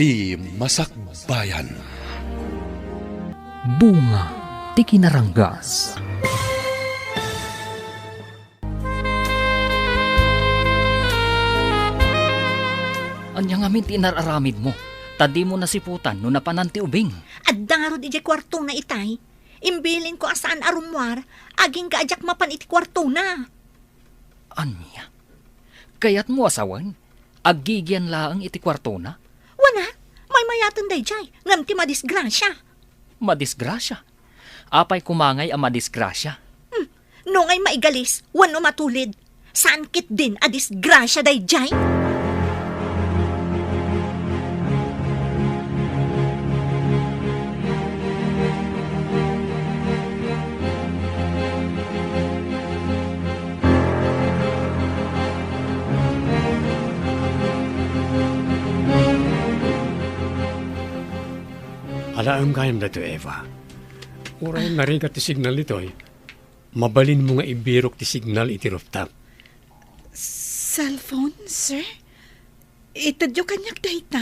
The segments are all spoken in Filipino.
Iti Masakbayan. Bunga ti Kinaranggas. Anya ngamin ti inararamid mo, tadi mo nasiputan no napananti ubing. At dangarod iti kwarto na itay, imbilin ko asaan arumwar, aging kaajak mapan iti kwarto na. Anya? Kayat mo asawan, agigyan laang iti kwarto na? Wana, may mayatan day jay, ngam ti madisgrasya. Madisgrasya. Apay kumangay ang madisgrasya. No ngay maigalis, wano matulid. Saan kit din a disgrasya day jay? Alaam kayam na to, Eva. Uray narigat ti signal nito, mabalin mo nga ibirok ti signal iti rooftop. Cellphone, sir? Itadyo kanyak data?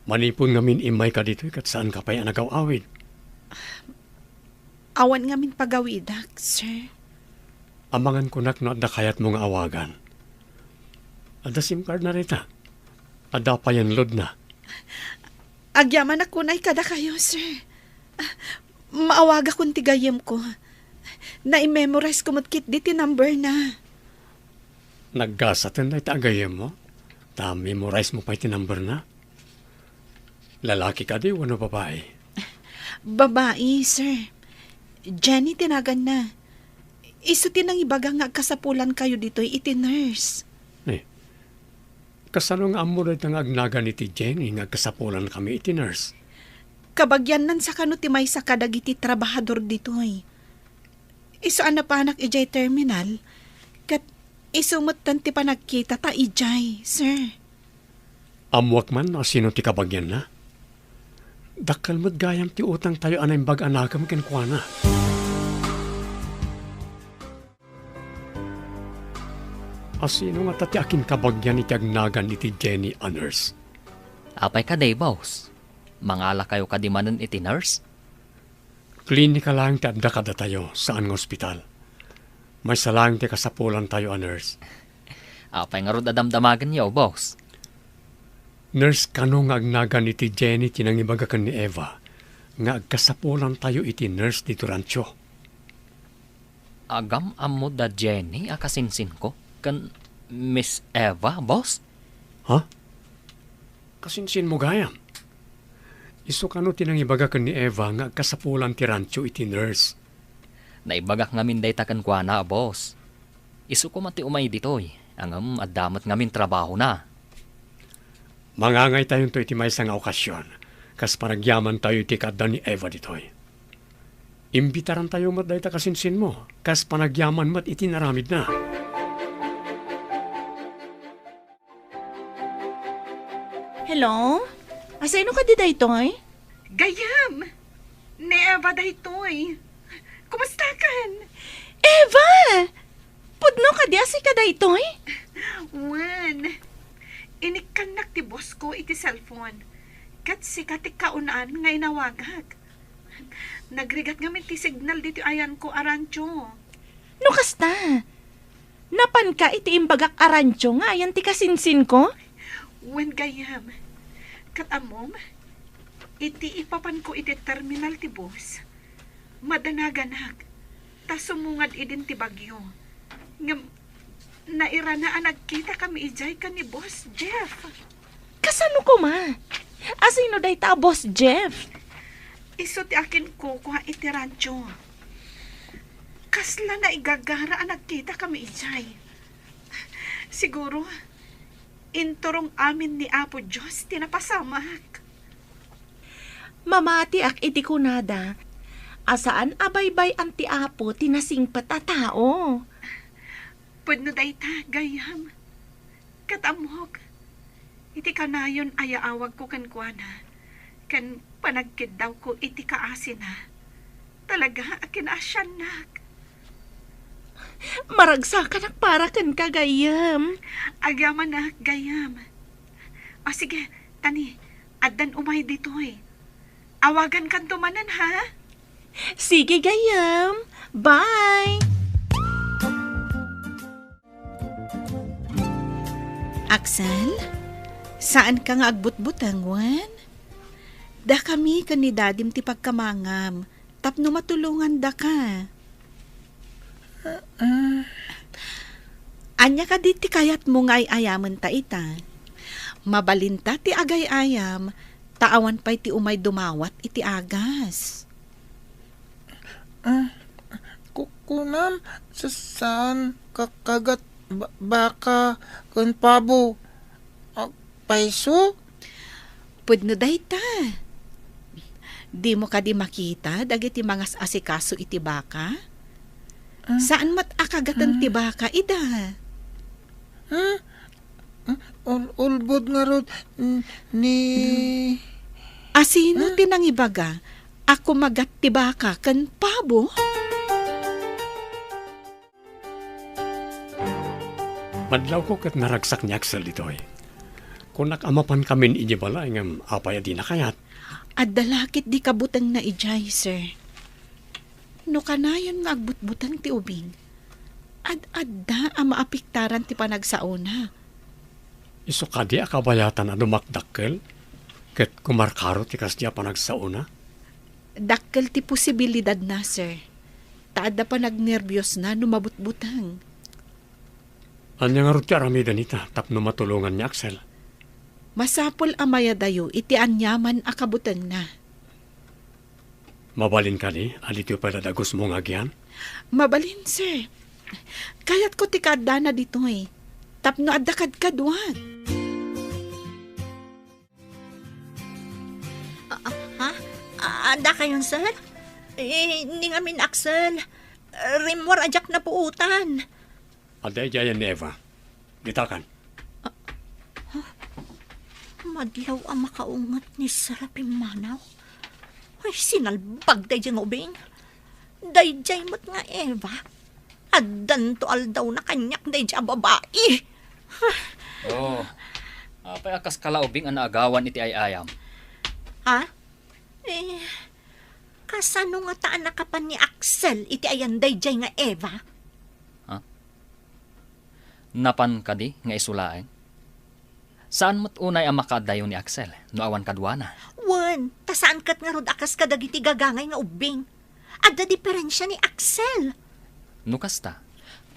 Manipon ngamin imay ka dito, kat saan ka pa'y anagaw-awid. Awan ngamin pagawidak, sir. Amangan ko nak no adda kayat mo nga awagan. Adda SIM card na rita. Adda pa yan load na. Agyaman ako na kada kayo, sir. Maawaga kong tigayam ko. Na-memorize ko matkit diti number na. Naggasatan na itagayam mo. Ta-memorize mo pa iti number na. Lalaki ka di, wano babae? Babae, sir. Jenny tinagan na. Isutin ang ibaga nga kasapulan kayo dito iti nurse. Kasano nga amo rin ang agnagan iti Jenny nga kasapulan kami iti nurse. Kabagyan nan sa kano ti may sa kadag iti trabahador ditoy. Iso na pa anak ijay terminal, kat isumutan ti panagkita ta ijay, sir. Amwak man o sino ti kabagyan na? Dakal mo't gayam ti utang tayo anay bag-anakam kenkwana. Asino nga tati akin kabagyan iti agnagan iti Jenny a nurse? Apay ka day, boss. Mangala kayo kadimanan iti nurse? Klinika lang ti adda kada tayo saan nga ospital. May salang ti kasapulan tayo a nurse. Apay nga rod adamdamagan yaw, boss. Nurse kano nga agnagan iti Jenny tinangibagakan ni Eva nga agkasapulan tayo iti nurse dito rancho. Agam amo da Jenny akasinsin ko kan Miss Eva, boss? Ha? Kasinsin mo gayam. Iso kano tinangibagakan ni Eva nga agkasapulan ti rancho iti nurse. Naibagak ngamin day takan kwa na, boss. Isu ko mati umay ditoy. Angam adamat ngamin trabaho na. Mangangay tayo to iti may nga okasyon. Kas paragyaman tayo iti kada ni Eva ditoy. Imbitaran tayo mat day ta kasinsin mo. Kas panagyaman mat iti naramid na. Hello? Asayno ka di daytoy? Gayam! Ni Eva daytoy. Kumusta kan? Eva! Pudno ka di asay ka daytoy? Wan. Inikanak ti boss ko iti cellphone. Kat sikat ti kaunaan nga inawagag. Nagrigat ngamin ti signal dito ayan ko arancho. No kasta? Napan ka iti imbagak arancho nga ayan ti kasinsin ko? Wan gayam. Katamom, iti ipapan ko iti terminal ti boss. Madanaganak. Ta sumungad idin ti bagyo. Ngam, nairana nagkita kami ijay ka ni Boss Jeff. Kasano ko ma? Asino day ta Boss Jeff? Iso ti akin ko kuha iti rancho. Kasla na igagara nagkita kami ijay. Siguro, inturong amin ni Apo Diyos tinapasamak. Mamati ak iti kunada. Asaan abaybay ang ti Apo tinasingpat a tao? Pwede day ta, gayam. Katamok. Iti kanayon ayaawag ko kankwana. Kan panagkid daw ko iti kaasin na. Talaga akin asyan nak. Maragsakan ak para kan kagayam. Agyaman na, gayam. O sige, tani, Addan umay ditoy. Awagan kan tumanan ha? Sige, gayam. Bye! Axel, saan ka nga agbut-butang, Juan? Da kami ni dadim ti pagkamangam. Tapno matulungan da ka. Anya ka di ti kayat mo nga ayaman ta ita. Mabalinta ti agay ayam, taawan pa'y ti umay dumawat iti agas. Kukunam saan kakagat baka kun pabo paiso? Pudno day ta. Di mo ka di makita dagiti mga asikaso iti baka? Saan mat akagatan ti baka ida? Ulbod nga rod ni... Asino tinangibaga? Ako magat ti baka kan pabo? Madlaw ko kat naragsak ni Axel ditoy. Kung nakamapan kamin inyo bala, ngam apaya di na kayat. At dalakit di kabutang na ijay, sir. No kanayon nga agbutbutang ti ubing. At adda ang maapiktaran ti panagsauna. Iso ka di akabayatan na dumakdakkel? Kat kumarkaro ti kasya panagsauna? Dakkel ti posibilidad na, sir. Taada pa nagnervyos na numabutbutang. Anya nga ro ti aramida nita, tapno matulungan ni Axel. Masapol amaya dayo iti anyaman akabutang na. Mabalin ka ni, alito pala dagos mong agyan? Mabalin, sir. Kayat ko ti kadda na dito eh. Tapno adda kadkadwan. Ha? Anda kayon, sir? Ni ngamin Axel. Rimwar ajak na puutan. Aday jayan ni Eva. Ditakan. Madlaw ang makaungat ni Sarapim Manaw. Ay, sinalbag day dyan ubing. Day mo't nga Eva. Addan to aldaw na kanyak day dyan babae. Oh, apay akas kalaubing ang naagawan iti ayayam. Ha? Kasano nga taan nakapan ni Axel iti ayan day dyan nga Eva? Napan ka di nga isulaeng? Saan mo't unay ang makadayo ni Axel no awan kadwana? Wan, tasaan kat nga rod akas kadagiti gagangay nga ubing. Adda diferensya ni Axel. No kasta,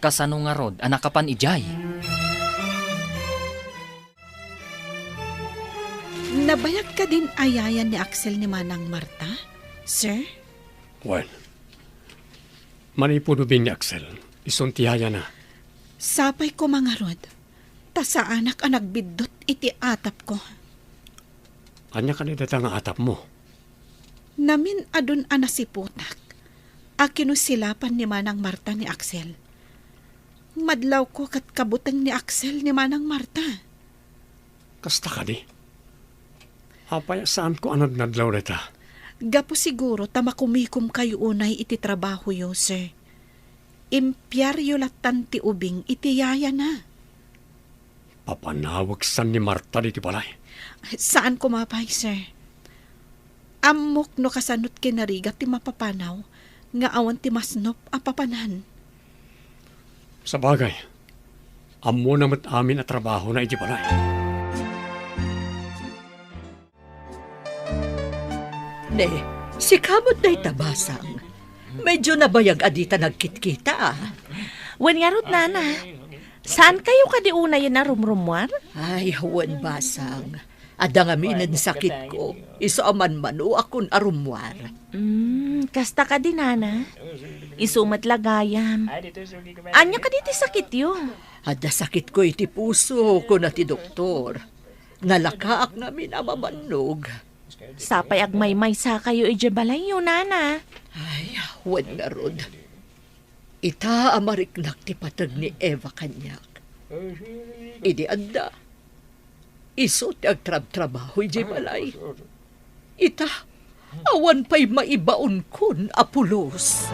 kasano nga rod ang nakapan ijay? Nabayag ka din ayayan ni Axel ni Manang Marta, sir? Well, manipudubing ni Axel. Isuntihaya na. Sapay ko mga rod. Ta sa anak ang nagbidot iti atap ko. Anya ka ni data nga atap mo? Namin adun anasiputak. Akino silapan ni Manang Marta ni Axel. Madlaw ko kat kabutang ni Axel ni Manang Marta. Kasta ka di? Apaya saan ko anad nadlaw reta? Gapo siguro tamakumikom kayo unay iti trabaho yo, sir. Impyaryo latan ti ubing iti yaya na. Papanawag san ni Marta di ti balay. Saan kumapay, sir? Amok no kasanot kinarigat ti mapapanaw, nga awan ti masnop a papanan. Sa bagay, amo namat amin at trabaho na iti balay. Ne, si kamot na'y tabasang. Medyo nabayag adita nagkitkita ah. Wen nga rot, nana. Saan kayo kadiuna yun na rumrumwar? Ay, hawan basang. Ada nga minin sakit ko. Isa aman mano akon arumwar. Kasta ka din, nana. Isumat lagayam. Anya ka diti sakit yun? Ada sakit ko iti puso ko na ti doktor. Nalakaak namin amamannog. Sapay agmay-may sa kayo ijabalay yun, nana. Ay, hawan nga rod. Ita amariknak ti patag ni Eva kanyak. Idi anda. Iso ti agtrab-trabaho iti balay. Ita, awan pa'y maibaon kun apulos.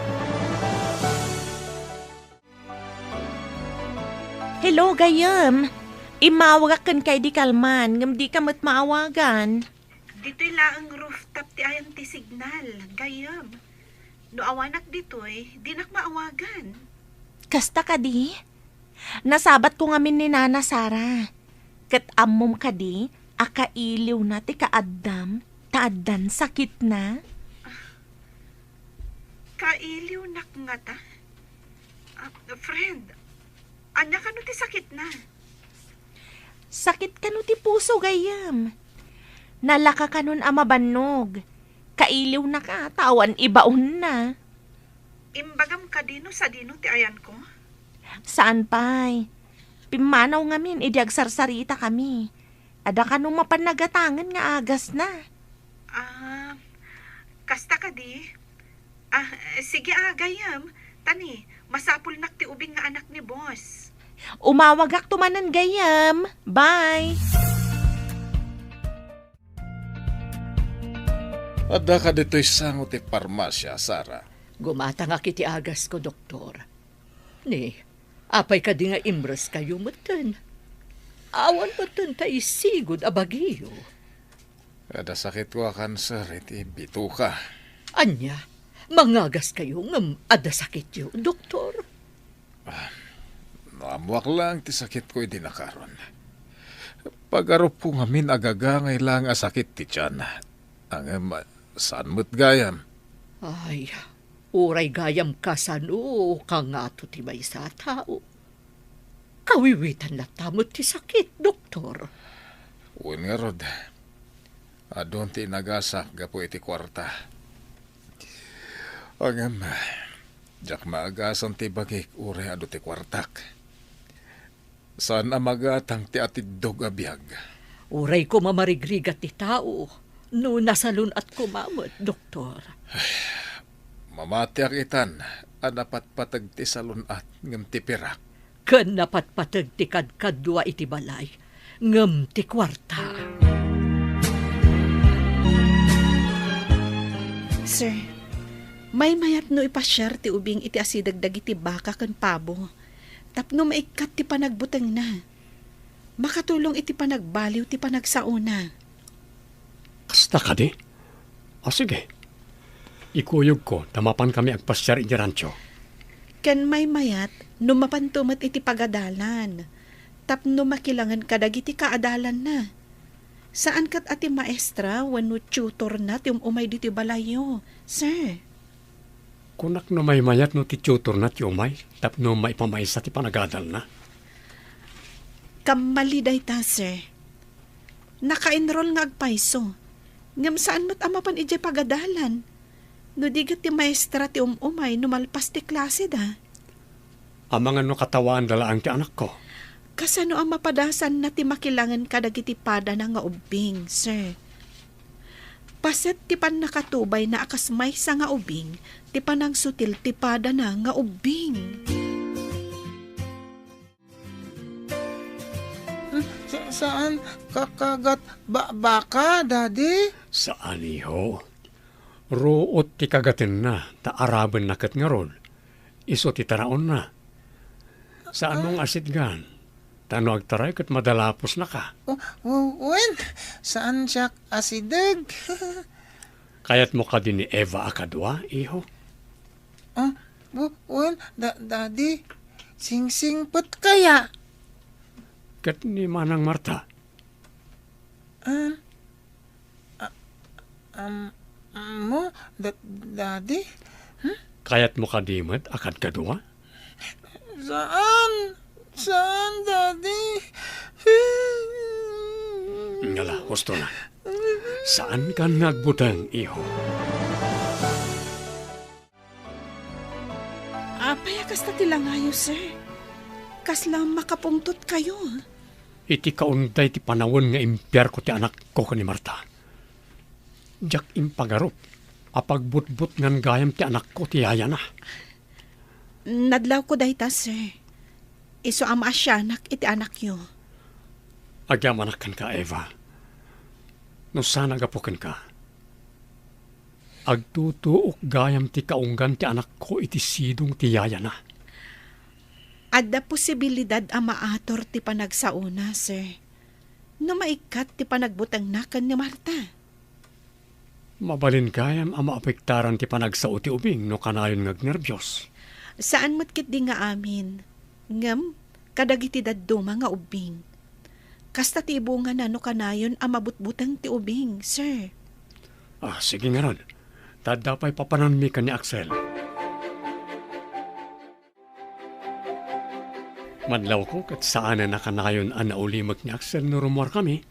Hello, gayam. Imawag kan kay di kalman, ngam di ka mat maawagan. Dito'y laang rooftop ti ayan ti signal, gayam. No awanak dito'y, di nak maawagan. Kasta ka di? Nasabat ko ngamin ni Nana Sara. Kat ammom ka di, akailiw na ti kaaddam, taaddan sakit na. Kailiw nak nga ta. Friend, anya ka no ti sakit na. Sakit ka no ti puso gayam. Nalaka ka nun amabanog. Kailiw na ka, tawan ibaon na. Imbagam ka dino sa dino ti ayan ko. Saan pa'y? Pimanaw ngamin, idagsarsarita kami. Ada ka nung mapanagatangan nga agas na. Kasta ka di. Sige gayam. Tani, masapul nak ti ubing nga anak ni boss. Umawagak tumanan gayam. Bye! Ada ka dito'y sango ti parmasya, Sara. Gumata nga kiti agas ko, doktor. Ni, apay ka di nga imres kayo mutan. Awan mutan ta isigod abagiyo. Ada sakit ko cancer, iti bito ka. Anya, mangagas kayo ngam ada sakit yo, doktor. Namuak lang ti sakit ko iti nakaron. Pag-arop po ngamin agagangay lang a sakit ti tiyan. Ang saan mo't gayam? Ay, uray gayam kasano kang ato ti may sa tao. Kawiwitan na tamot ti sakit, doktor. Uwan nga rod. Adon ti nagasak gapo iti kwarta. Ang jak maagasan ti bagik uray ado ti kwartak. Saan amagatang ti atidog abiyag? Uray ko mamarigrigat ti tao. No nasalun at kumamot, doktor. Mamatiak itan, anapat patag ti salun at ngam ti pirak. Kan napat patag ti kadkadwa iti balay, ngam ti kwarta. Sir, may mayat no ipasyar ti ubing iti asidagdag iti baka kan pabo. Tapno maikat ti panagbutang na. Makatulong iti panagbaliw ti panagsauna. Kasta ka di? Sige. Ikuyog ko, tamapan kami agpasyar iti rancho. Ken may mayat, numapantumat iti pagadalan. Tapno makilangan kadag iti kaadalan na. Saan kat ati maestra, wano tutor na ti umay diti balayo, sir? Kunak no may mayat no ti tutor na ti umay, tapno may pamaysa ti panagadal na. Kamaliday ta, sir. Naka-enroll nga agpaiso. Ngam saan mo't amapan ije pagadalan? No digat ti maestra ti umay numalpas ti klase da. Amangan no katawaan dalaang ti anak ko. Kasano ang mapadasan na ti makilangan kadagiti pada na nga ubing, sir? Paset ti pan nakatubay na akas may sa nga ubing, ti panang sutil ti pada na nga ubing. Saan kakagat baka, Daddy? Saan iho? Ruot ti kagatin na, taaraban na kat nga rol. Iso ti taraon na. Saan mong asit gan? Tano agtaray kat madalapos na ka. Wen, saan siya asidag? Kayat mo ka din ni Eva akadwa, iho? Wen, Daddy, sing-sing put kaya? Kat ni Manang Marta. Mo, Daddy? Kayat mo ka dimot akad kadwa? Saan, Daddy? Ngala, husto na. Saan ka nagbutang, iho? Apay akas na tilangayo, sir. Kaslang makapungtot kayo. Iti kaunday ti panawon nga impyar ko ti anak ko ni Marta. Jak impagarop, apagbutbut ngan gayam ti anak ko ti yaya na. Nadlaw ko dayta, sir. Iso ama asyanak iti anak yo. Agyamanak kan ka, Eva. No sana gapukan ka. Agtutuok gayam ti kaunggan ti anak ko iti sidong ti yaya na. Adda posibilidad ang maator ti panagsauna, sir. No maikat ti panagbutang nakan ni Marta. Mabalin kayam ang maapektaran ti panagsao ti ubing no kanayon ngag nervyos. Saan mo't kit di nga amin? Ngam, kadagiti dadduma nga ubing. Kasta ti ibunga na no kanayon ang mabutbutang ti ubing, sir. Sige nga ron. Tadapay papananmi ka ni Axel. Madlaw ko kat saan na kanayon ang naulimag ni Axel no rumor kami.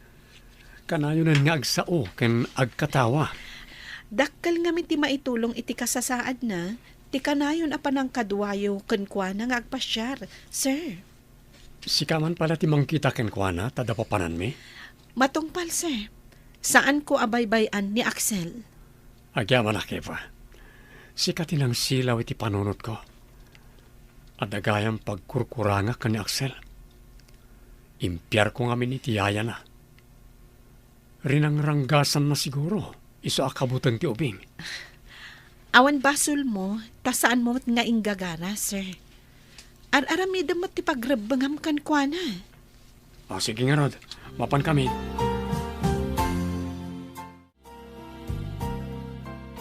Kanayon nga agsao ken agkatawa. Dakkal nga ti maitulong iti kasasaad na, ti kanayon apan ang kadwayo kenkwana nga agpasyar, sir. Sikaman pala ti mangkita kenkwana tada papananmi. Matungpal, sir. Saan ko abaybayan ni Axel? Agyaman na Eva. Sikatin ang silaw iti panunot ko. Adagayang pagkurkuranga ka ni Axel. Impyar ko nga minitiyaya na. Rinangranggasan na siguro. Iso akabutan ti ubing. Awan basol mo, tasaan mo nga inggagara, sir. Ar-aramida mo ti pagrabangam kan kwa na. Sige nga Rod. Mapan kami.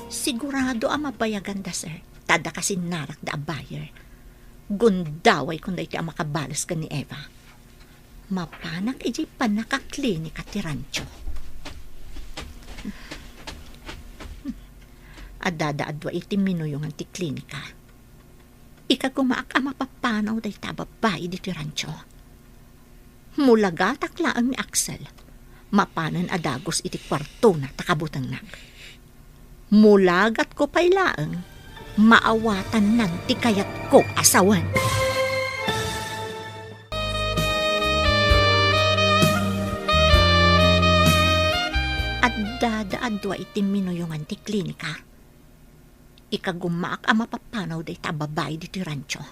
Sigurado ang mabayagan da, sir. Tada kasi narak da buyer. Gundaway kung da iti ang makabalas ka ni Eva. Mapanak iji pa nakaklinika ti rancho. Adada-adwa iti minuyungan ti klinika. Ikagumaak ang mapapanaw da iti babae di ti rancho. Mulaga taklaan ni Axel. Mapanan adagos iti kwarto na takabutang nag. Mulagat ko pa'y laang, maawatan nanti kayat ko asawan. At dadaadwa iti minuyungan ti klinika. Ikagumaak ang mapapanaw da ita babae di ti rancho.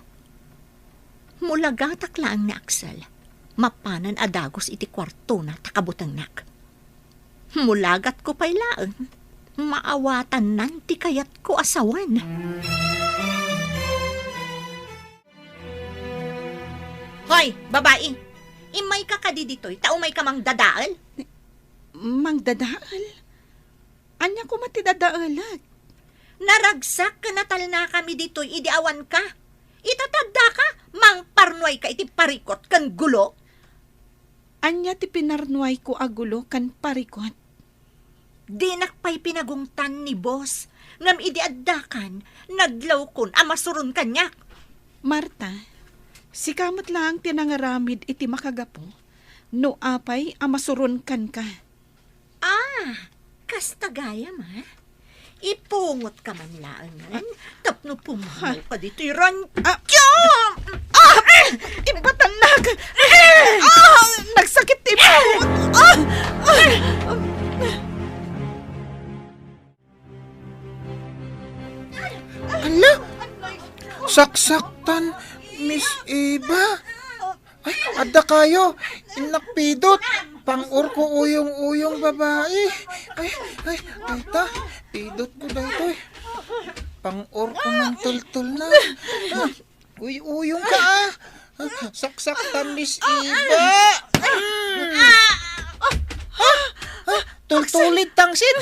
Mulaga taklaan ni Axel, mapanan adagos iti kwarto na takabutang nag. Mulagat ko pa'y laang, maawatan nanti kayat ko asawan. Hoy, babae! Imay ka kadiditoy, taumay ka mang dadaal? Mang dadaal? Anya ko matidadaalag? Naragsak ka natal na kami ditoy, idiawan ka. Itatagda ka, mang parnoy ka iti parikot kan gulo. Anya ti pinarnuay ko agulo kan parikot. Dinak pa'y pinagungtan ni boss. Ngam idiaddakan, naglaw kun amasurun kanyak. Marta, si kamot lang tinangaramid iti makagapo. No apay amasurun kan ka. Kastagayam ha? Ipungot ka man laangan. Tapno pumahaw ka dito iran. Ipatanag! Nagsakit imo! Hala? Saksaktan, Miss Eva? Ay, ada kayo. Inakpidot. Pang-or ko uyong-uyong babae. Ay, ta. Pidot ko dito eh. Pang-or ko ng tultul na. Uyong ka ah. Saksaktan, Miss Eva. Tultulit tangsin.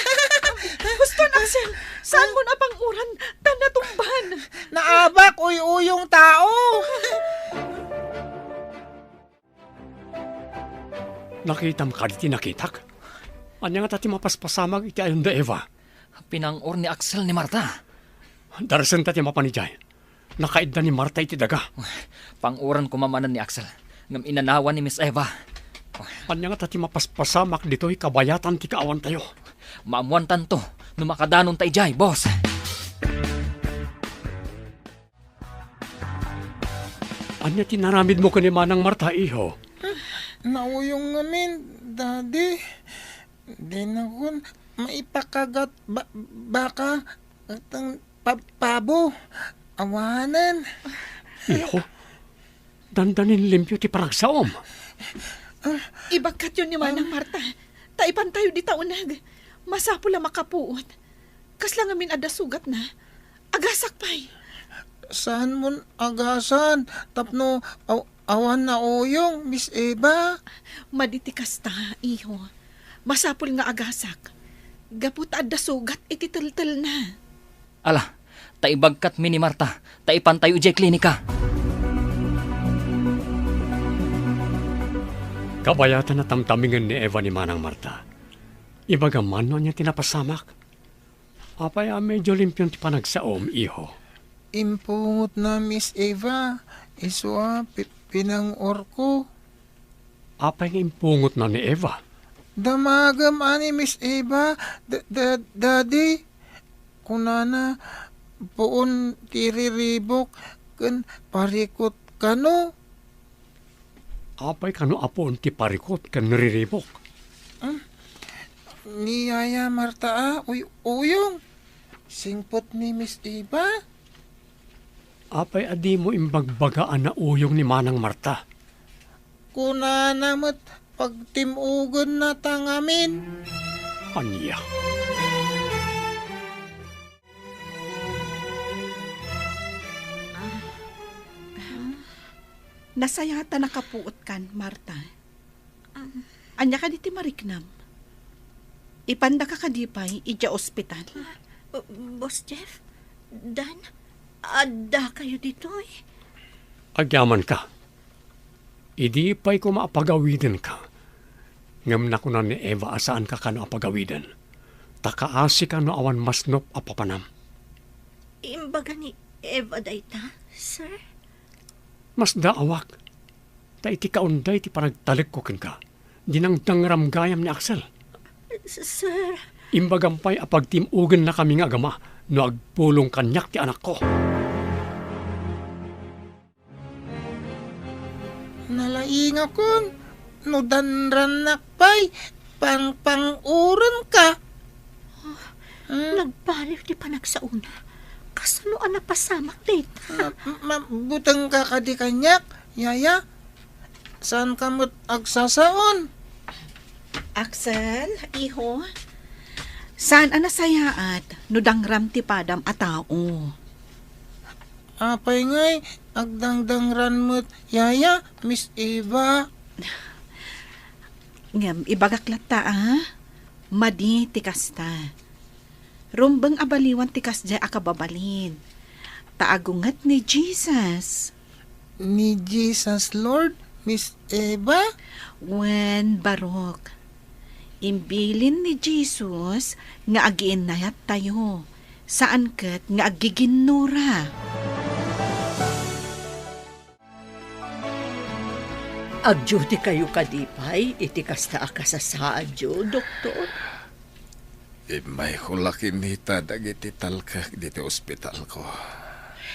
Gusto na, Axel. Saan mo na pang-uran? Tanatumban. Naabak, uyong tao. Nakita mo ka di tinakitak? Anya nga tati mapaspasamag iti ayon da Eva. Pinangor ni Axel ni Marta. Darasan tati mapanijay. Nakaidda ni Marta iti daga. Panguran ko mamanan ni Axel. Ngam inanawan ni Miss Eva. Anya nga tati mapaspasamak dito'y kabayatan ti kaawan tayo. Maamuan tanto. Numakadanon tayo jay, boss. Anya tinaramid mo ka ni Manang Marta, iho? Nauyong ngamin, Daddy. Di na kun maipakagat baka at ang pabo. Awanan. Iho? Dandanin limpyo ti paragsaom. Ibagkat yun ni Manang Marta. Taipan tayo di taunag. Masapula makapuot. Kaslang amin ada sugat na. Agasak pa'y. Saan mo agasan? Tapno awan na uyong, Miss Eva. Maditikas ta, iho. Masapul nga agasak. Gapot adda sugat iti teltel na. Ala, taibagkat mi ni Marta, taipantayo ijay klinika. Kabayatan na tamtamingan ni Eva ni Manang Marta. Ibaga man no niya tinapasamak. Apay medyo limpyon ti panagsaom, iho. Impungot na Miss Eva. Iswa pinangor ko. Apay nga impungot na ni Eva. Damagam ani Miss Eva. Daddy. Kunana poon tiriribok ken parikot kano. Apay kano apon ti parikot kan niriribok. Niyaya Marta uyong. Singpot ni Miss Eva. Apay adi mo imbagbagaan na uyong ni Manang Marta. Kunana mo't pagtimugon na tangamin. Anya. Nasayata nakapuot kan, Marta. Anya ka diti mariknam. Ipanda ka kadipay, ija ospital. Boss Jeff, Dan, adda kayo dito eh. Agyaman ka. Idi pa'y ko maapagawiden ka. Ngam na ko na ni Eva asaan ka kano apagawiden. Takaasi ka no awan masnop apapanam. Imbaga ni Eva dayta, sir? Mas daawak. Ta iti kaunday ti panagtalik ko ken ka. Dinang dangramgayam ni Axel. Sir? Imbagampay apagtimugan na kami nga agama no agpulong kanyak ti anak ko. Nalaing akong nudanran nakpay. Pang-uran ka. Nagpaliw di pa nagsauna. Kasano ang napasamak dayta? Mabutang ka kadi kanyak, yaya. Saan ka mo't agsasaon? Axel, iho. Saan ang nasayaat? Nudangram ti padam a tao. Apay ngay, agdangdangran mo't yaya, Miss Eva. Ngam, ibagaklat ta, Madi ti kasta. Rumbang abaliwan ti kasjay akababalin. Taagungat ni Jesus. Ni Jesus Lord, Miss Eva? Wen barok. Imbilin ni Jesus nga agiinayat tayo. Saan ket nga agiginura. Agjuti kayo kadipay, iti kasta akasasaadyo, doktor. May hulakin nita dagiti talkak diti ospital ko.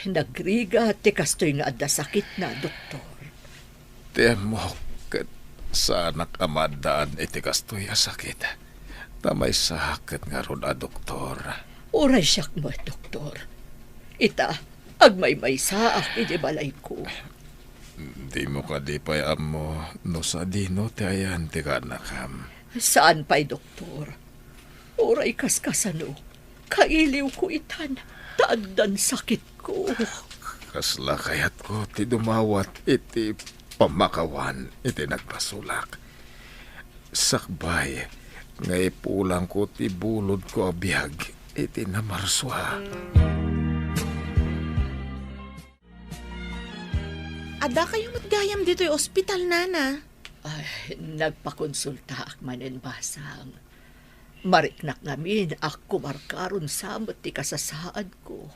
Nagriga ti kastoy nga adda sakit na, doktor. Temo kat sa anak amadaan iti kastoy sakit. Tamay sakit nga ron doktor. Uray siyak mo, doktor. Ita, agmay-may saak iti balay ko. Di mo kadipay amo no sa dino ti ayan ti kanakam. Saan pa'y, doktor? Oray kaskasano, kailiw ko itan, taaddan sakit ko. Kasla kayat ko ti dumawat iti pamakawan iti nagpasulak. Sakbay, nga ipulang ko ti bulod ko abiyag iti namarswa. Ada kayo matgayam dito yung ospital, nana. Ay, nagpakonsulta ak manen basang. Mariknak ngamin ako markaron samot ti kasasaad ko.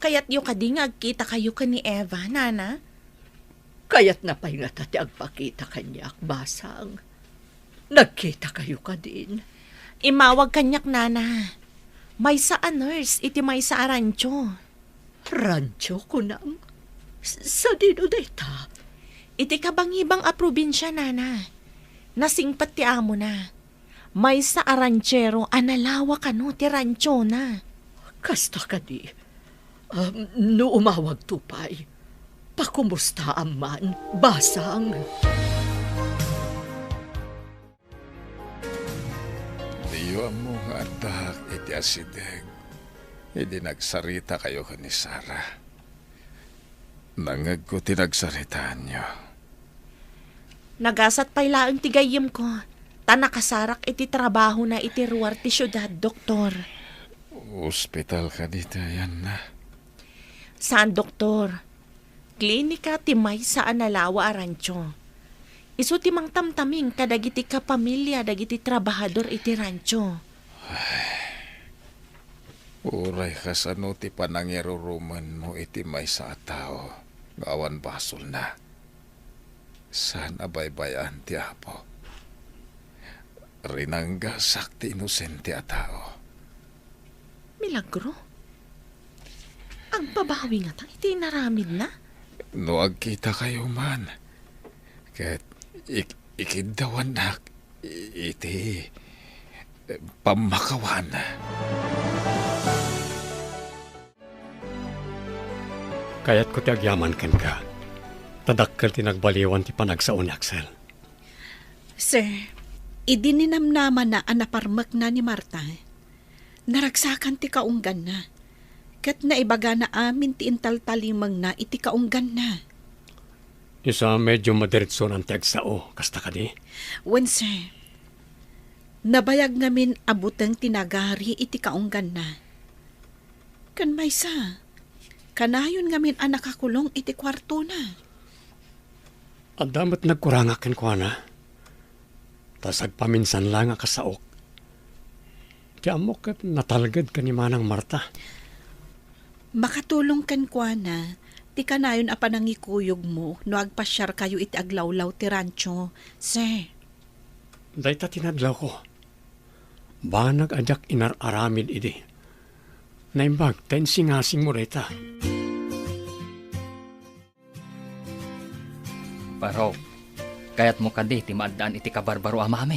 Kaya't yung kadingag kita kayo ka ni Eva, nana. Kaya't napahinga ti agpakita kanya ak basang. Nagkita kayo ka din. Imawag kanyak, nana. May sa nurse, iti may sa rancho. Rancho ko nang? Sa dino dayta? Iti kabangibang a probinsya, nana. Nasingpat ti amo na. May sa aranchero, analawa ka no, ti rancho na. Kasta ka di. No umawag tupay. Pakumusta aman, basang. Diyo mo nga adak iti asideg. Hindi nagsarita kayo ka ni Sarah. Nangag ko tinagsaritaan niyo. Nagasat pa'y laang tigayim ko. Ta nakasarak iti trabaho na iti ruwar ti syudad, doktor. Hospital ka dito, yan na. Saan, doktor? Klinika ti Maysa Analawa Rancho. Isu ti mang tamtaming kadagiti kapamilya dagiti trabahador iti rancho. Uray ka sa no ti panangiruruman mo iti may sa tao. Gawan basol na. Sana baybayan ti Apo. Rinangga sakti inosente a tao. Milagro? Ang babawi nga tang iti naramid na? No agkita kayo man. Ket ikidawan na iti pamakawan. Kaya't ko ti agyaman ken ka. Tadakkel ti nagbaliwan ti panagsaon ni Axel. Sir, idininamnaman na anaparmak na ni Marta. Naragsakan ti kaunggan na. Kat naibaga na amin ti intaltalimang na iti kaunggan na. Isa medyo madiretso ng tiagsao, kasta ka di? When sir, nabayag ngamin abutang tinagari iti kaunggan na. Kan maysa, kanayon ngamin anak kakulong iti kwarto na. At damat nagkurangakin ko na. Tasag paminsan lang nga kasaok. Kaya mo kat natalagad ka ni Manang Marta. Makatulong kan kwa na, ti kanayon apa nangikuyog mo no agpasyar kayo iti aglawlaw ti rancho, sir. Dahita tinadlaw ko. Ba nag-adyak inararamid idi. Naimbag, tensingasing mo dahita. Baro, kaya't mo kadi ti maadaan iti kabarbaro amami.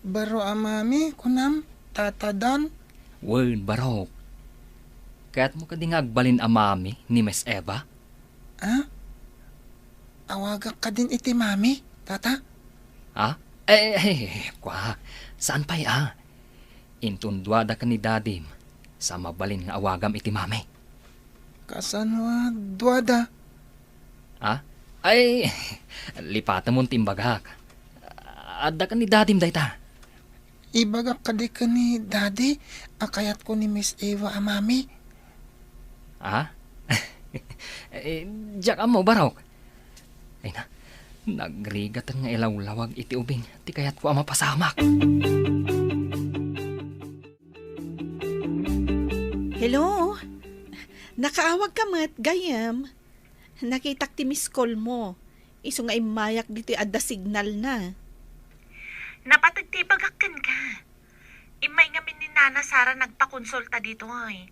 Baro amami, kunam, tatadan. Word, Baro. Kaya't mo kadi nga agbalin amami ni Miss Eva? Ah? Awagak ka din iti mami, tata? Ha? Kwa, saan pa'y Intundwada ka ni Dadim sa mabalin nga awagam iti mami. Kasanwa, duwada. Ha? Lipatan mo timbagak. Adda ka ni Dadim dayta. Ibagak ka di ka ni daddy, akayat ko ni Miss Eva amami. Ha? Diyak mo, Barok. Ay na, nagrigat nga ilawlawag iti ubing, ti kayat ko ama pasamak. Hello? Nakaawag ka mat, gayam. Nakitak ti miss call mo. Iso nga imayak dito adda signal na. Napatagtibagakan ka. Imay nga ni Nana Sara nagpakonsulta dito ay.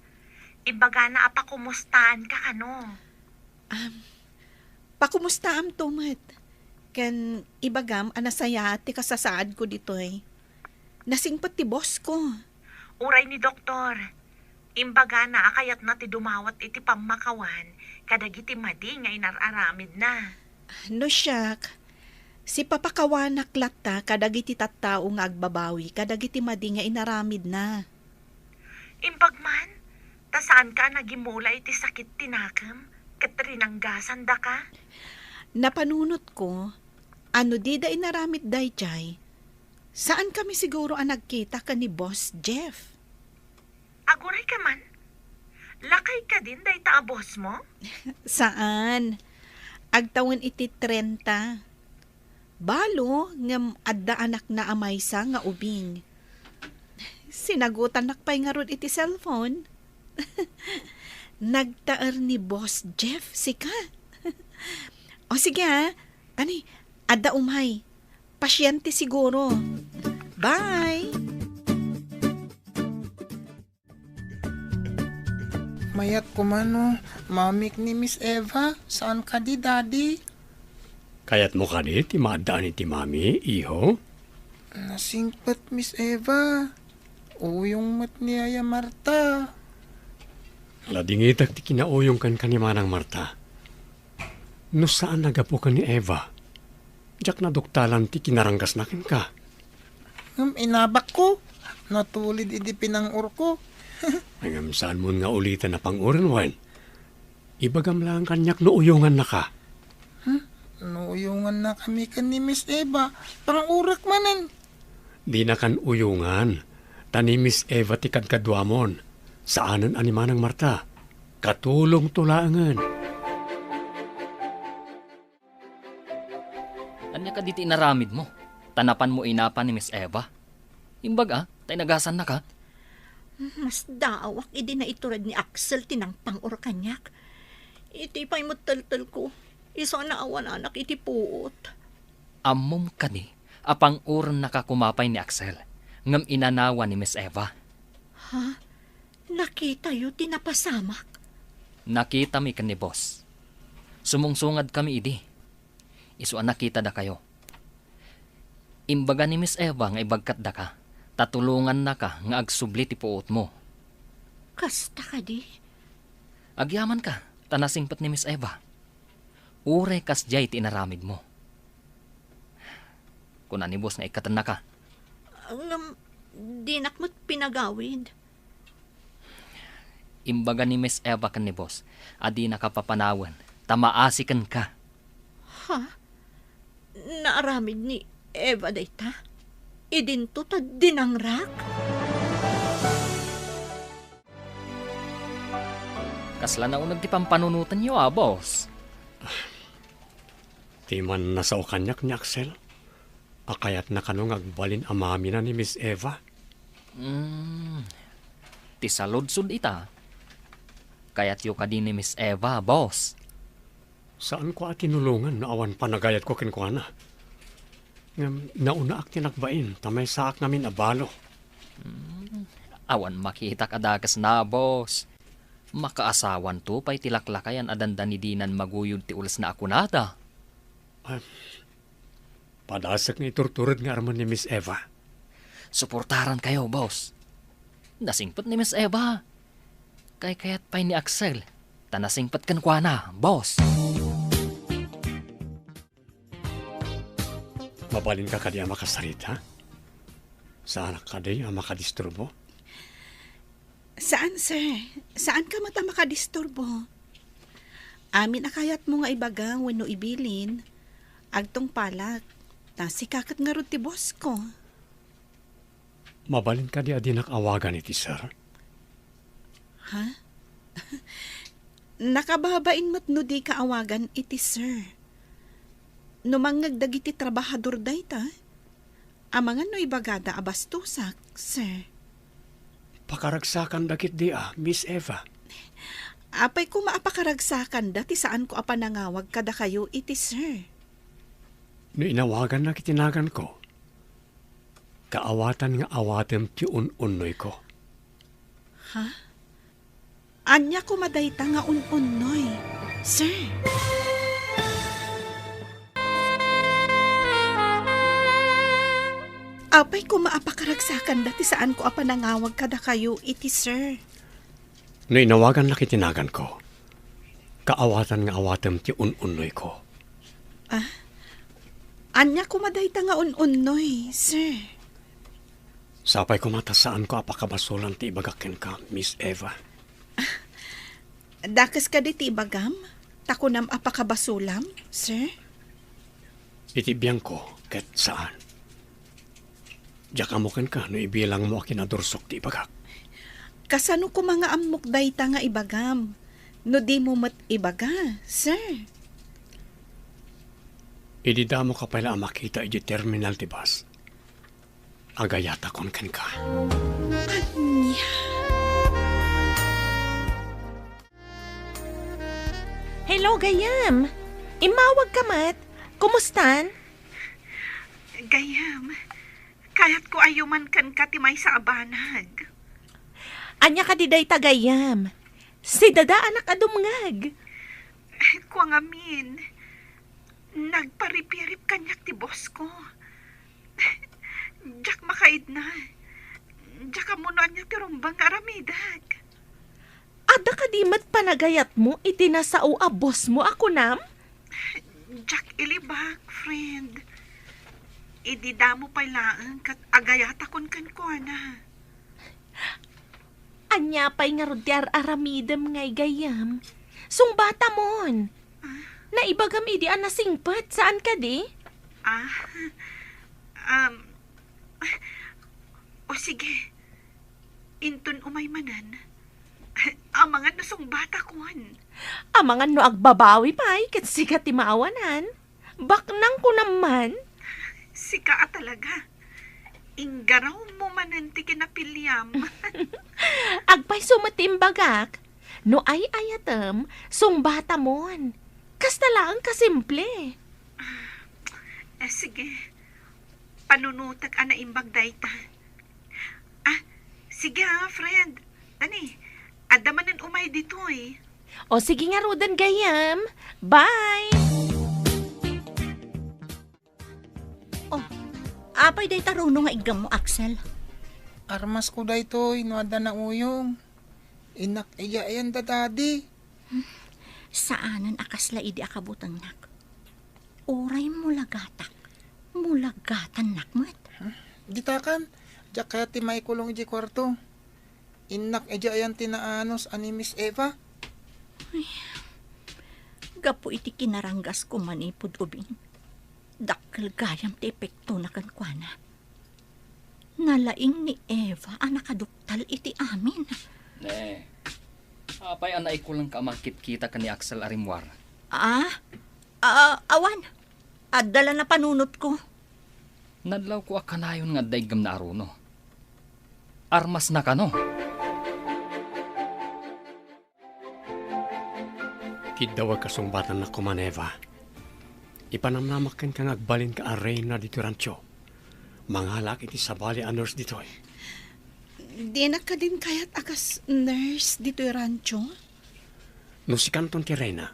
Ibaga na apa kumustaan ka kano. Pakumusta am tumat? Ken ibagam anasaya ti kasasaad ko dito eh. Nasingpat ti boss ko. Uray ni doktor. Imbaga na akayat na ti dumawat iti pamakawan kadagiti madi nga inararamid na. No siyak. Si papakawanak lata kadagiti tattao nga agbabawi kadagiti madi nga inaramid na. Imbagman, ta saan ka nagimula iti sakit tinakam? Katrinanggasan da ka? Napanunot ko, ano di da inaramid day jay? Saan kami siguro ang nagkita ka ni Boss Jeff? Aguray ka man? Lakay ka din day ta boss mo? Saan? Agtawan iti 30. Balo ngam adda anak na amaysa nga ubing. Sinagutan nakpay nga rod iti cellphone. Nagtaar ni Boss Jeff sika. O sige Ani, adda umay. Pasyente siguro. Bye! Mayat ko mano, mamik ni Miss Eva, saan ka di daddy? Kaya't mo ka di, ti maadaan iti mami, iho? Nasingpat Miss Eva. Uyong mat ni Aya Marta. Ladingitak ti kinauyong kan kanimanang Marta. No saan nagapo ka ni Eva? Diyak na doktalan ti kinaranggas nakin ka. Inabak ko. Natulid idi pinangur ko. Hanggang saan mo nga ulitan na pang-uran, Wan? Ibagam lang kanyak no uyungan na ka. Nuyungan na kami kan ni Miss Eva. Pangurak manan. Di na kan uyungan. Tani Miss Eva ti kadkadwamon. Saanan animanang Marta. Katulong tulangan. Anya ka diti inaramid mo? Tanapan mo inapan ni Miss Eva? Imbag tay nagasan na ka. Mas daawak idi na iturad ni Axel tinang pang-or kanyak. Iti pa'y mo taltal ko. Isa na awan anak iti puot. Ammom ka ni, apang uran nakakumapay ni Axel. Ngam inanawa ni Miss Eva. Ha? Nakita yu tinapasamak. Nakita mi ka ni boss. Sumungsungad kami idi. Isuan nakita da kayo. Imbaga ni Miss Eva nga ibagkat da ka. Tatulungan na ka nga agsubli ti puot mo. Kasta ka di. Agyaman ka, tanasingpat ni Miss Eva. Ure kas jay ti inaramid mo. Kung ni boss nga ikatan na ka. Dinak mo't pinagawid. Imbaga ni Miss Eva kan ni boss, adi nakapapanawan, tamaasikan ka. Ha? Naaramid ni Eva dayta? Idinto ta dinangrak? Kasla na unag ti pampanunutan niyo boss. Di man nasa kanyak ni Axel. Akayat na kanong agbalin amami na ni Miss Eva. Ti saludsud ita. Kayat yu ka din ni Miss Eva, boss. Saan ko tinulungan na awan panagayat ko kinkwana? Nauna ak tinakbain, tamay saak namin abalo. Awan makita kadakas na, boss. Makaasawan to pa'y tilaklakayan adandan ni Dinan maguyod ti ulas na akunada. Padasak nga iturturad nga arman ni Miss Eva. Suportaran kayo, boss. Nasingpat ni Miss Eva. Kayat pa'y ni Axel. Tanasingpat kan kwa na, boss. Mabalin ka kadi ang makasarita? Saan ka di ang makadisturbo? Saan, sir? Saan ka mata makadisturbo? Amin akayat mo nga ibagang wenno ibilin. Agtong palak. Nasi kakat nga ron ti boss ko. Mabalin ka di adinak awagan iti, sir. Ha? Nakababain mo't no di ka awagan iti, sir. Numangag dagiti trabahador dayta. Amangan no ibagada abastusak, sir. Pakaragsakan dakit di Miss Eva. Apay ko maapakaragsakan dati saan ko apanangawag kada kayo iti, sir. No inawagan na kitinagan ko. Kaawatan nga awatem ti un-unoy ko. Ha? Anya ko madayta nga un-unoy, sir. Apay ko maapakaragsakan dati saan ko apanangawag kada kayo iti, sir. No inawagan na kitinagan ko. Kaawatan nga awatem ti un-unoy ko. Anya ko madayta nga un-unoy, sir. Sapay ko matasaan ko apakabasulan ti ibagakin ka, Miss Eva. Dakas ka di ti ibagam? Takunam apakabasulam, sir? Itibiyang ko, ket saan? Jakamukin ka no ibilang mo akinadursok ti ibagak. Kasano ko mga amok dayta nga ibagam? No di mo mat ibaga, sir? Idida mo ka pala ang makita iti terminal ti bus. Agayata kon ken ka. Anya? Hello, Gayam. Imawag ka mat. Kumustan? Gayam, kayat ko ayuman kan katimay sa abanag. Anya ka diday tagayam. Si dada anak adumngag. Kuang amin, nagparipirip kanyak ti boss ko. Diyak makaid na. Diyak amunuan niya ti rumbang aramidag. Ada ka di mat panagayat mo itinasao a boss mo ako nam? Diyak ilibak, friend. Idida mo pailaan kat agayata kon kan ko na. Anya pa'y nga ron ti aramidem ngay gayam. Sungbata mon. Naibagam idi nasingpat. Saan ka di? O sige, inton umay manan. Ang mga nasong bata kuan. Amangan no agbabawi pa ket sikat ti maawanan. Baknang ko naman. Sika talaga. Inggaraw mo manan ti kinapilyam. Agpay sumatimbagak. No ay ayatem, sungbata mon. Kasta lang kasimple. Sige. Panunutak ana imbag dayta. Sige friend. Tani, adamanan umay dito eh. O sige nga Rudan gayam. Bye! Apay day taruno nga igam mo, Axel. Armas ko daytoy, nuada na uyong. Inak iya ayan da daddy. Saanan akasla idi akabutang nak. Uray mulagatak. Mulagatan nakmet. Ditakan, jak kaya ti may kulong iji kwarto. Inak iya ayan tinaanos ani Miss Eva. Gapo iti kinaranggas ko manipod ubing. Dakkel gayam ti epekto na kankwana. Nalaing ni Eva ang nakaduktal iti amin. Ne, apay anay ko lang ka makit-kita ka ni Axel Arimwar. Awan. Adala na panunot ko. Nadlaw ko akanayon nga daygam na aruno. Armas na ka no? Kidawag kasungbatan na kumaneva. Ipanamnamakan kang agbalin ka arena dito rancho. Mangalak iti sabali a nurse dito eh. Di na ka din kaya't akas nurse dito yung rancho? No si kanton ti Reyna,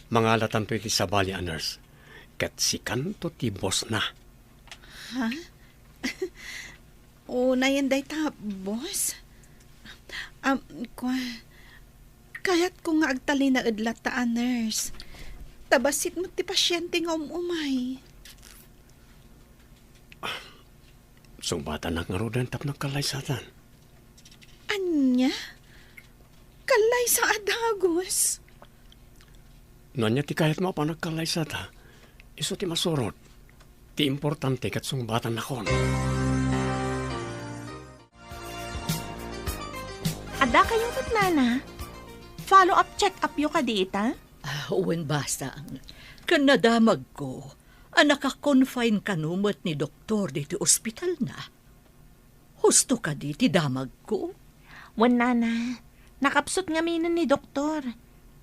mangalatan to iti sabali a nurse. Kat si kanto ti boss na. Ha? Una yan day ta, boss? Kaya't ko nga agtali na idlat ta a nurse. Tabasit mo ti pasyente nga umay. Sungbatan na nga rodan tap nagkalaysatan. Anya? Kalay sa adagos? Nanya ti kayat mo pa nagkalaysata. Iso ti masurot. Ti importante kat sungbatan na kon. Ada kayo nana? Follow-up check-up yo ka dita? Uwan basta ang kanadamag ko. Naka-confine kanumot ni doktor dito ospital na. Husto ka di damag ko. Wan nana, nakapsot nga minan ni doktor.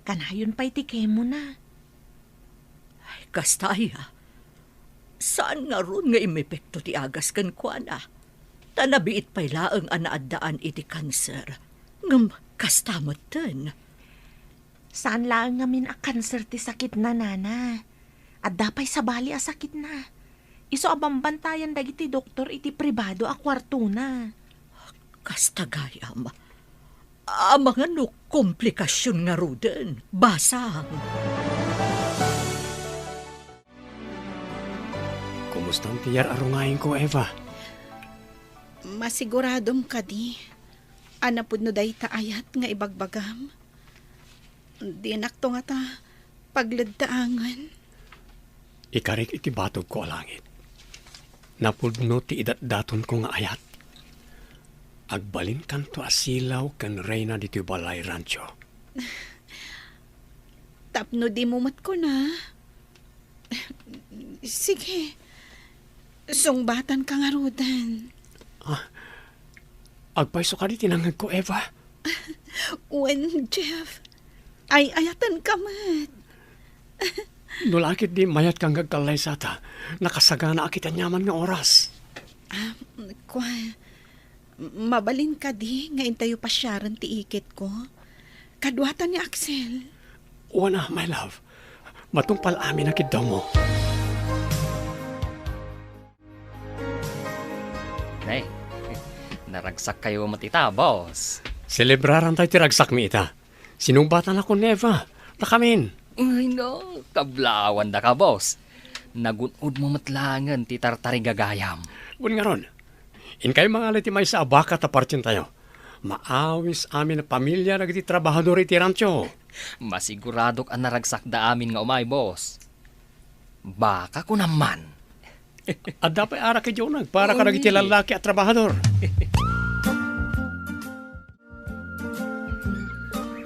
Kanayon pa'y tikemo na. Ay, kastaya. Saan nga ron nga imepekto ti agas kan kuana? Tanabiit pa'y laang anaaddaan iti kanser. Ngam kastamot ten. Saan lang ngamin a kanser ti sakit na nana? At dapay sabali a sakit na. Iso abambantayan dagiti doktor iti pribado a kwarto na. Kastagayam. Mga no komplikasyon nga ruden. Basang. Kumustang tiyar arungayin ko, Eva? Masiguradom ka di. Anapod no day taayat nga ibagbagam. Di nakto nga ta pagladdaangan. Ikarik iti batog ko a langit. Napudno ti idat-daton ko nga ayat. Agbalin kanto asilaw kan Reyna dito balay rancho. Tapno di mumat ko na. Sige. Sungbatan ka nga rodan. Agpaiso ka di tinangag ko, Eva. When, Jeff, ay ayatan ka mat. Nulakit di mayat kang gagkalay sata. Nakasagana akita nyaman nga oras. Mabalin ka di nga intayo pa siyaran ti ikit ko. Kadwatan ni Axel. Wana, my love. Matungpal amin na kidaw mo. Nay, naragsak kayo matita, boss. Celebraran tayo tiragsak mi ita. Sinumbatan ako, Neva. Nakamin. Ay no, kablawan da ka, boss. Nagunod mo matlangan ti tartari gagayam. Bun nga ron. In kayo mga aliti may sa abaka tapartin tayo. Maawis amin na pamilya nagiti trabahador iti rancho. Masiguradok ang naragsak da amin nga umay, boss. Baka ko naman. At dapat ara kay Jonag para ka nagiti lalaki at trabahador.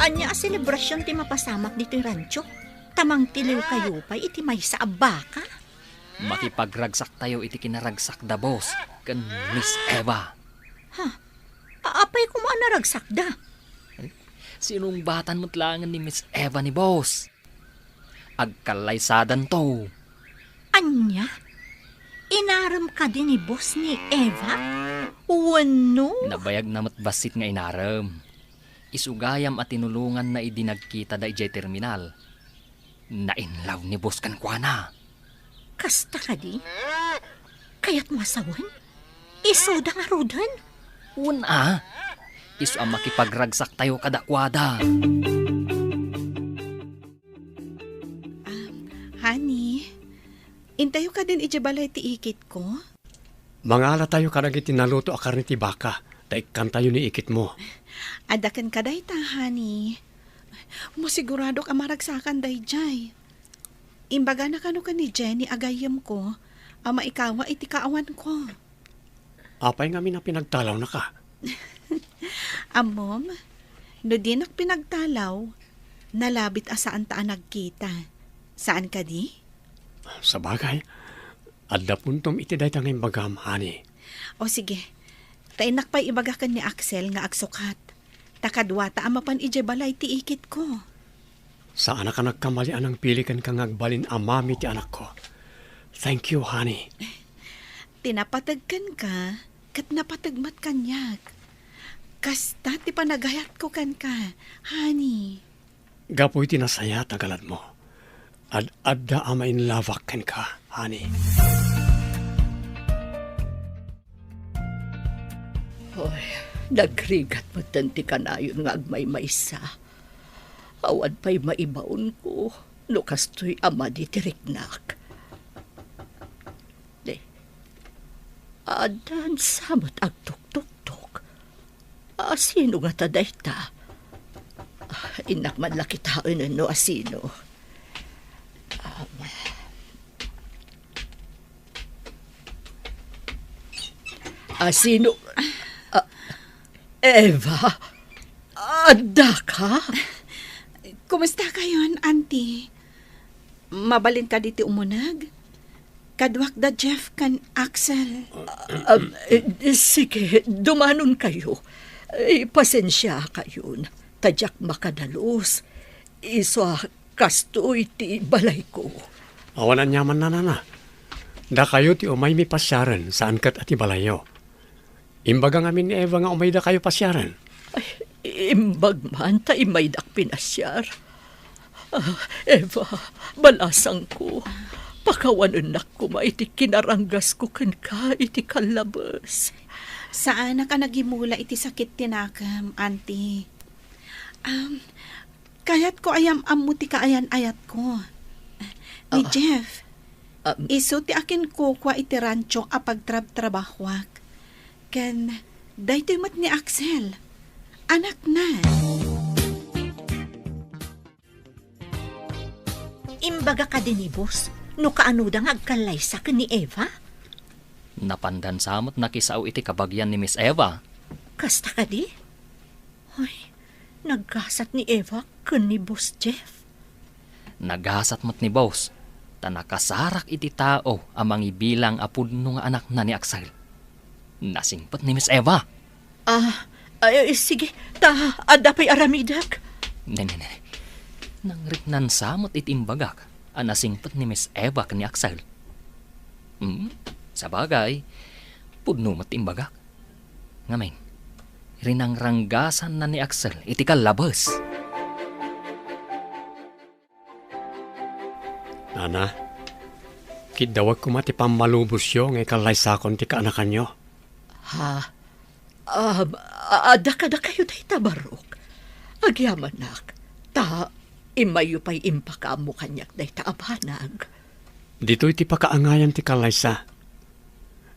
Anya a selebrasyon ti mapasamak dito yung rancho. Tamang tiliw kayo pa iti may sa abaka. Makipagragsak tayo iti kinaragsak da boss kan Miss Eva. Apay ko mo naragsak da. Sinong batan mutlangan ni Miss Eva ni boss? Agkalaysadan to. Anya? Inaram ka din ni boss ni Eva? Wano? Nabayag na matbasit nga inaram. Isugayam at tinulungan na idinagkita da ijay terminal. Nainlaw ni boss kan kuana. Kasta ka di? Kaya't masawan? Iso da nga rodan? Una, iso ang makipagragsak tayo kadakwada. Honey, intayo ka din ijabalay ti ikit ko? Mangala tayo ka nagiti naluto akar ni tibaka. Daikan tayo ni ikit mo. Adakan ka day ta, honey. Masigurado ka maragsakan day jay. Imbaga na kano ka ni Jenny agayam ko, ama ikawa iti kaawan ko. Apay nga na pinagtalaw na ka. Amom, no di nak pinagtalaw, nalabit asaan taan nagkita. Saan ka di? Sa bagay, adda puntom iti day tangay bagam, honey. O sige, tainak pa ibaga kan ni Axel nga agsukat. Takadwata amapan ije balay ti ikit ko. Saan ka nagkamali anang pilikan kang agbalin amami ti anak ko. Thank you, honey. Tinapatagkan ka, kat napatagmat kanyak. Kasta ti panagayat ko kan ka, honey. Gapoy tinasaya tagalan mo. Adda ama in lavak kan ka, honey. Hoy, nagrigat mo tanti ka na yun nga agmay-maysa. Awan pa'y maibaon ko, no kastoy ama di tiriknak. Adan samot agtuk-tuk-tuk. Asino nga taday ta? Inak man laki taon no asino. Asino? Eva? Ada ka? Kumusta kayon, auntie? Mabalin ka diti umunag? Kadwak da Jeff kan Axel. Sige, dumanon kayo. Pasensya kayon. Tadyak makadalos. Iso kastoy ti balay ko. Awanan nyaman na. Da kayo ti umay mi pasyaran saan kat ati balayo. Imbaga ngamin ni Eva nga umay da kayo pasyaran. Ay, imbag man ta imay dak pinasyar. Eva, balasang ko. Pakawanan ko iti kinaranggas ko kan ka iti kalabas. Saan na ka nagimula iti sakit tinakam, auntie? Kayat ko ayam ammo ti kaayan-ayat ko. Ni Jeff, iso ti akin ko kwa iti rancho apagtrab-trabahwak. Ken, daytoy mat ni Axel. Anak na. Imbaga ka din ni boss, no kaano da nga agkalaysa ka ni Eva? Napandan samot nakisaw iti kabagyan ni Miss Eva. Kasta ka di? Hoy, nagkasat ni Eva kan ni boss Jeff. Naghasat mo't ni boss, ta nakasarak iti tao amang ibilang apudno nga anak na ni Axel. Nasingpot ni Miss Eva. Sige, ada pa'y aramidak. Nene. Nangritnan samot itimbagak, anasingpot ni Miss Eva kani Axel. Sa bagay, pudno mo't imbagak. Ngamin, rinangranggasan na ni Axel iti kalabas. Nana, kidawag ko mati pamalubos yo ngay kalaysakon ti kaanakan nyo. Ada kayo day tabarok. Agyaman nak, imayo pa'y impakamo kanyak day taabhanag. Dito iti pakaangayan ti kalaysa.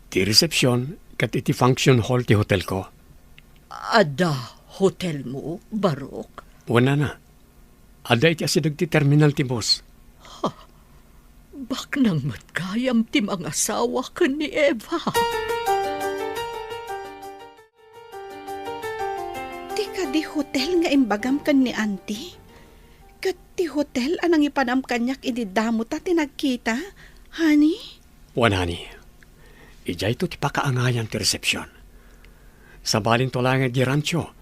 Ti resepsyon kat iti function hall ti hotel ko. Ada hotel mo, barok? Wala na. Ada iti asidag ti terminal ti boss. Bak nang matgayam ti mga asawa ka ni Eva. Ti ka di hotel nga imbagam kan ni auntie. Kat ti hotel anang ipanam kanyak ididamo ta tinagkita, honey? Wanani, ijay to ti pakaangayan ti resepsyon. Sa balin to lang di rancho,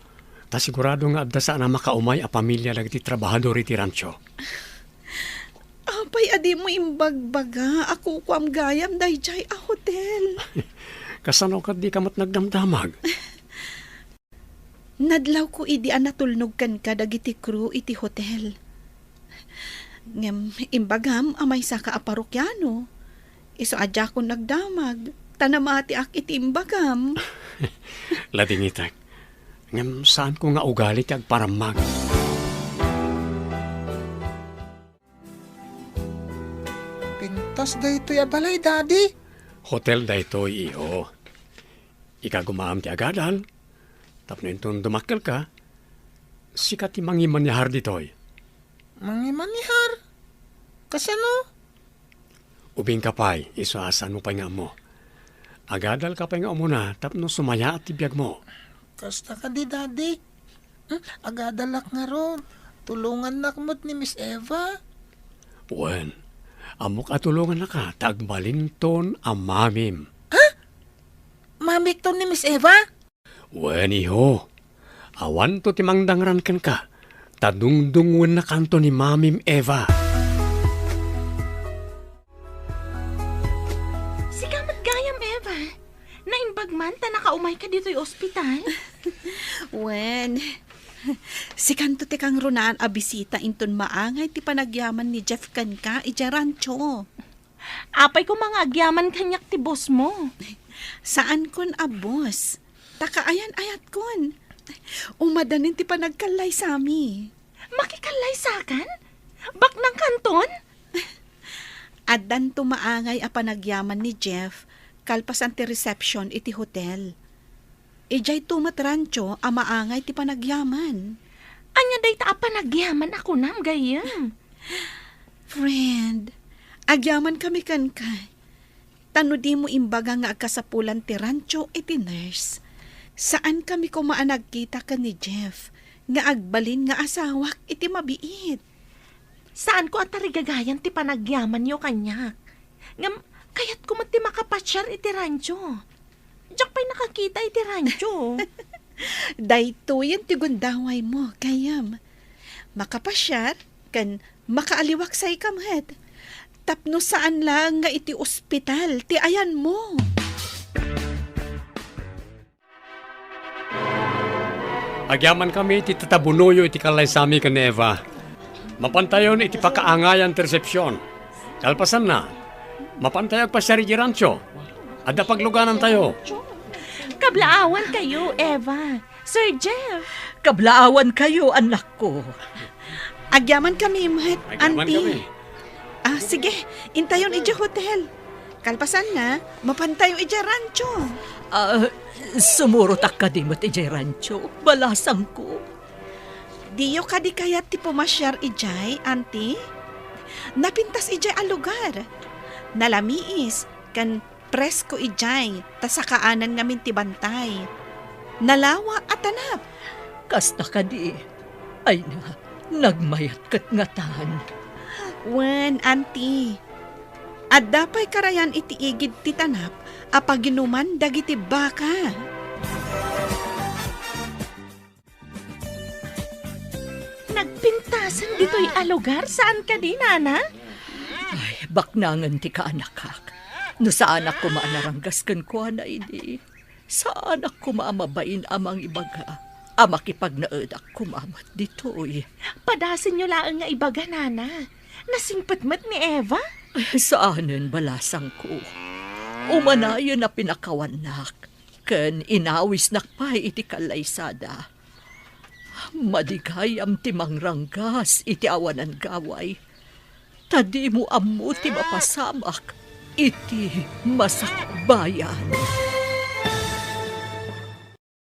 ta sigurado nga adda saan na makaumay a pamilya lang ti trabahador iti rancho. Apay adi mo imbagbaga, ako kuam gayam dayjay a hotel. Kasano ka di kamat nagdamdamag? Nadlaw ko idi anatulnog kan ka dagiti crew iti hotel. Ngem imbagam amay sa kaaparokyano. Iso adya ko nagdamag, tanamati ak iti imbagam. Ladingitak, ngam saan ko nga ugali ti agparamag? Pintas daytoy abalay, Daddy. Hotel daytoy iyo. Ika gumaam ti agadal, tapno intong dumakkel ka, sikat ti mangimanihar ditoy. Mangimanihar? Kasano? Ubing kapay, isuasan mo pa nga mo. Agadal ka pa nga mo na, tapno sumaya at tibiyag mo. Kasta ka di, Daddy. Agadalak nga ron. Tulungan nakmot ni Miss Eva. Wen, amok atulungan na ka, tagbalinton ang mamim. Mamik to ni Miss Eva? Wen, iho. Awan to timangdangran kan ka. Tadungdungwen na kanto ni mamim Eva. Sikamat gayam, Eva. Naimbagman ta nakaumay ka dito'y ospital. Wen, si kanto ti kang runaan a bisita inton maangay ti panagyaman ni Jeff kan ka iti rancho. Apay ko mga agyaman kanyak ti boss mo. Saan kon a boss? Takaayan ayat kon. Umadanin ti panagkalay sami. Makikalay sakan? Bak ng kanton? Addan tumaangay a panagyaman ni Jeff kalpasan ti reception iti hotel. Ijay tumat rancho a maangay ti panagyaman. Anya day ta panagyaman ako nam gayam. Friend, agyaman kami kan ka. Tano di mo imbaga nga agkasapulan ti rancho iti nurse. Saan kami kumaan nagkita ka ni Jeff nga agbalin nga asawak iti mabiit? Saan ko at tarigagayan ti panagyaman yo kanyak? Ngam, kayat ko ti makapasyar iti rancho. Diyak pa'y nakakita iti rancho. Dayto yan ti gundaway mo, kayam. Makapasyar, kan makaaliwak sa ikamhet. Tapno saan lang nga iti ospital, ti ayan mo. Agyaman kami iti tatabunuyo iti kalay sami kan Eva. Mapantayon iti pakaangayan ti resepsyon. Kalpasan na, mapantayag pa siya rin rancho. Ada pagluganan tayo. Kablaawan kayo, Eva. Sir Jeff. Kablaawan kayo, anak ko. Agyaman kami, Mahet, Agyaman auntie. kami. Sige, intayon iti hotel. Kalpasan na, mapantayo iti rancho. Sumurotak ka di mo ti rancho. Balasang ko. Diyo ka di kayat ti pumasyar ijay, auntie? Napintas ijay a lugar. Nalamiis, kan presko ijay, tasakaanan ngamin ti bantay. Nalawa at tanap. Kasta ka di. Ay na, nagmayat kat ngatan. Wen, auntie. At dapay karayan iti igid ti tanap, apaginuman dagiti baka. Nagpintasan dito'y alugar. Saan ka di, Nana? Ay, baknangan ti ka anakak. No saan ako maanaranggas kan ko na ini. Saan ako maamabain amang ibaga. Amakipag naedak kumamat dito'y. Padasin nyo lang nga ibaga, Nana. Nasingpatmat ni Eva? Saanen balasang ko. Umanayon na pinakawanak. Ken inawis nakpay iti kalaysada. Madigayam ti mangranggas iti awanan gaway. Tadi mo amu ti mapasamak iti masakbayan.